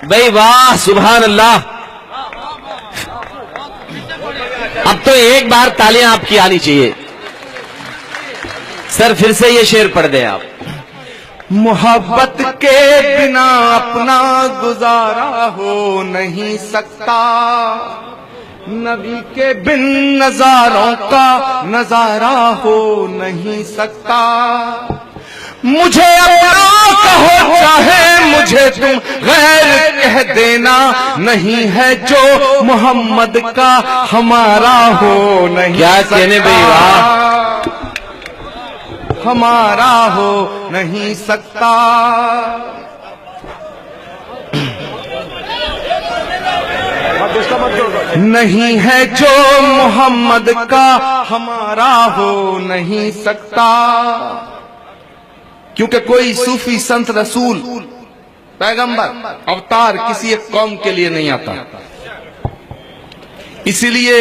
भाई वाह, सुभान अल्लाह। अब तो एक बार तालियां आपकी आनी चाहिए। सर फिर से ये शेर पढ़ दें आप। मोहब्बत के बिना अपना गुजारा हो नहीं सकता, नबी के बिन नजारों का नजारा हो नहीं सकता। मुझे अपना कहो चाहे मुझे तुम गैर कह देना, नहीं है जो मोहम्मद का हमारा हो नहीं क्या कहने भाई, वाह। हमारा हो नहीं सकता। नहीं है जो मोहम्मद का हमारा हो नहीं सकता। क्योंकि कोई सूफी संत रसूल पैगंबर अवतार किसी एक कौम के लिए नहीं आता। इसीलिए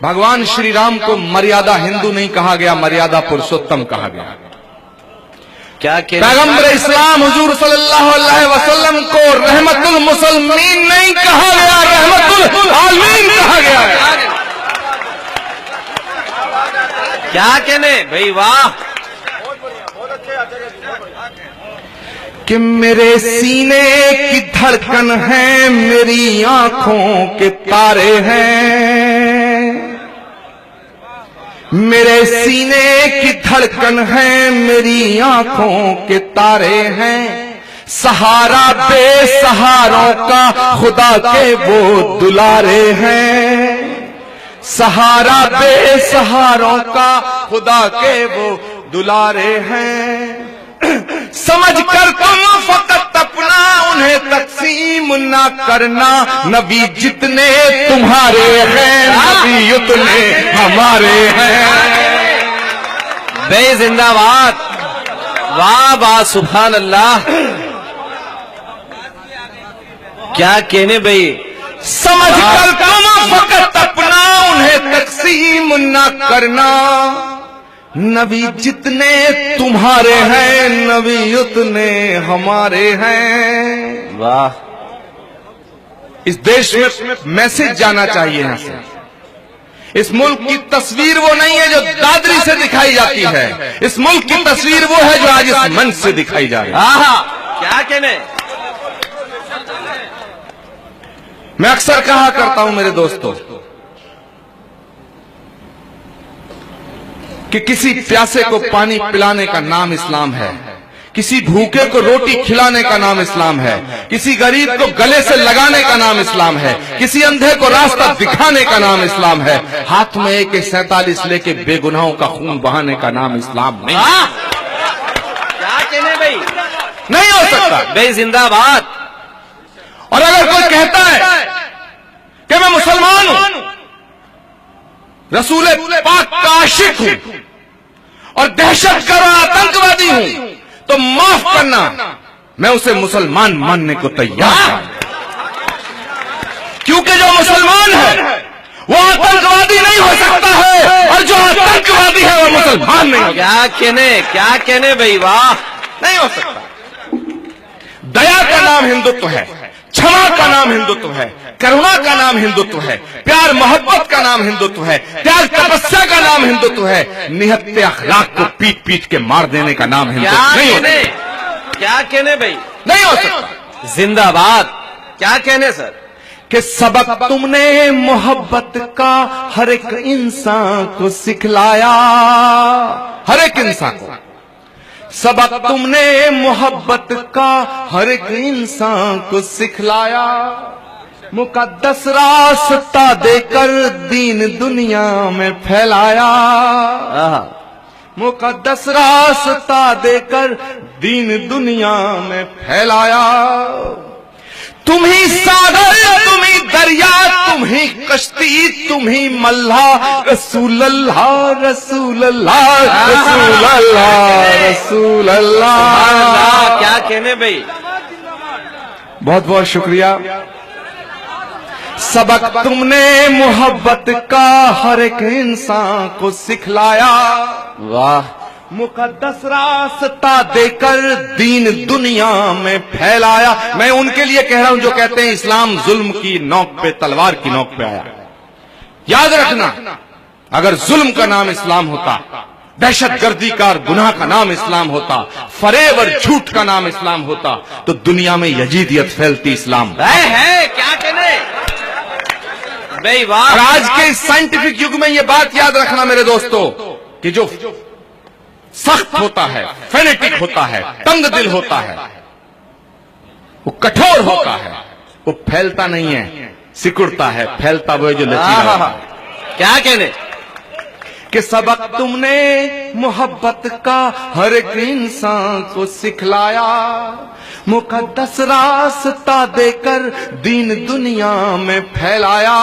भगवान श्री राम को मर्यादा हिंदू नहीं कहा गया, मर्यादा पुरुषोत्तम कहा गया। क्या पैगंबर इस्लाम हुजूर सल्लल्लाहु अलैहि वसल्लम को रहमतुल मुसलमीन नहीं कहा गया, रहमतुल आलमीन कहा गया है। क्या कहने भाई, वाह। कि मेरे सीने की धड़कन है, मेरी आंखों के तारे हैं। मेरे सीने की धड़कन है, मेरी आंखों के तारे हैं। सहारा बेसहारों का खुदा के वो दुलारे हैं। सहारा बेसहारों का खुदा के वो दुलारे हैं। समझ कर तुम फकत अपना उन्हें तकसीम ना करना, नबी जितने तुम्हारे हैं नबी उतने हमारे हैं। बे जिंदाबाद, वाह वाह, सुभान अल्लाह। क्या कहने भाई। समझ कर तुम फकत अपना उन्हें तकसीम ना करना, नबी जितने तुम्हारे हैं नबी उतने हमारे हैं। वाह। इस देश में मैसेज जाना चाहिए यहां से। इस मुल्क की तस्वीर वो नहीं है जो दादरी से दिखाई जाती है, इस मुल्क की तस्वीर वो है जो आज इस मंच से दिखाई जा रही है। क्या कहने। मैं अक्सर कहा करता हूं मेरे दोस्तों कि किसी प्यासे को पानी पिलाने का नाम इस्लाम है, किसी भूखे को रोटी खिलाने का नाम इस्लाम है, किसी गरीब को गले से लगाने का नाम इस्लाम है, किसी अंधे को रास्ता दिखाने का नाम इस्लाम है। हाथ में AK-47 लेके बेगुनाहों का खून बहाने का नाम इस्लाम नहीं। क्या कहने भाई, नहीं हो सकता। बे जिंदाबाद। और अगर कोई कहता है कि मैं मुसलमान हूं, रसूल पाक का आशिक हूं और दहशतगर्द आतंकवादी हूं, तो माफ करना, मैं उसे मुसलमान मानने को तैयार हूं। क्योंकि जो मुसलमान है वो आतंकवादी नहीं हो सकता है, और जो आतंकवादी है वो मुसलमान नहीं हो। क्या कहने भाई, वाह। नहीं हो सकता। दया का नाम हिंदुत्व है, क्षमा का नाम हिंदुत्व है, करुणा का नाम हिंदुत्व है, प्यार मोहब्बत का नाम हिंदुत्व है, त्याग तपस्या का नाम हिंदुत्व है। निहत्ते अखलाक को पीट पीट के मार देने का नाम हिंदुत्व नहीं होता। क्या कहने भाई, नहीं हो सकता। जिंदाबाद। क्या कहने सर। कि सबक तुमने मोहब्बत का हर एक इंसान को सिखलाया, हर एक इंसान को सबक तुमने मोहब्बत का हर एक इंसान को सिखलाया। मुकद्दस रास्ता देकर दीन दुनिया में फैलाया। मुकद्दस रास्ता देकर दीन दुनिया में फैलाया। तुम ही सागर, तुम ही दरिया, तुम ही कश्ती, तुम ही मल्लाह। रसूल अल्लाह, रसूल अल्लाह, रसूल अल्लाह, रसूल अल्लाह। क्या कहने भाई। बहुत बहुत शुक्रिया। सबक तुमने मोहब्बत का हर एक इंसान को सिखलाया। वाह। मुकद्दस रास्ता देकर दीन दुनिया में फैलाया। मैं उनके लिए कह रहा हूं जो कहते हैं इस्लाम जुल्म की नोक पे, तलवार की नोक पे आया। याद रखना, अगर जुल्म का नाम इस्लाम होता, दहशतगर्दी का और गुनाह का नाम इस्लाम होता, फरेब और झूठ का नाम इस्लाम होता, तो दुनिया में यजीदियत फैलती। इस्लाम है क्या कहने और आज के साइंटिफिक युग में यह बात याद रखना मेरे दोस्तों कि जो सख्त होता है, फेनेटिक होता है, तंग दिल होता है, वो कठोर होता है, वो फैलता नहीं है, सिकुड़ता है। फैलता वो है जो लचीला होता है। क्या कहने कि सबक तुमने मोहब्बत का हर एक इंसान को सिखलाया, मुकद्दस रास्ता देकर दीन दुनिया में फैलाया।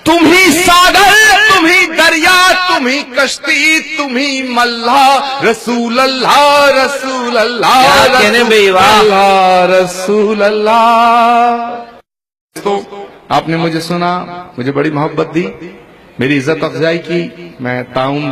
तुम ही सागर, तुम ही दरिया, तुम ही कश्ती, तुम ही मल्लाह, रसूल अल्लाह, रसूल अल्लाह, क्या कहने भाई, वाह। रसूल अल्लाह। तो आपने मुझे सुना, मुझे बड़ी मोहब्बत दी, मेरी इज्जत अफजाई की। मैं ताउन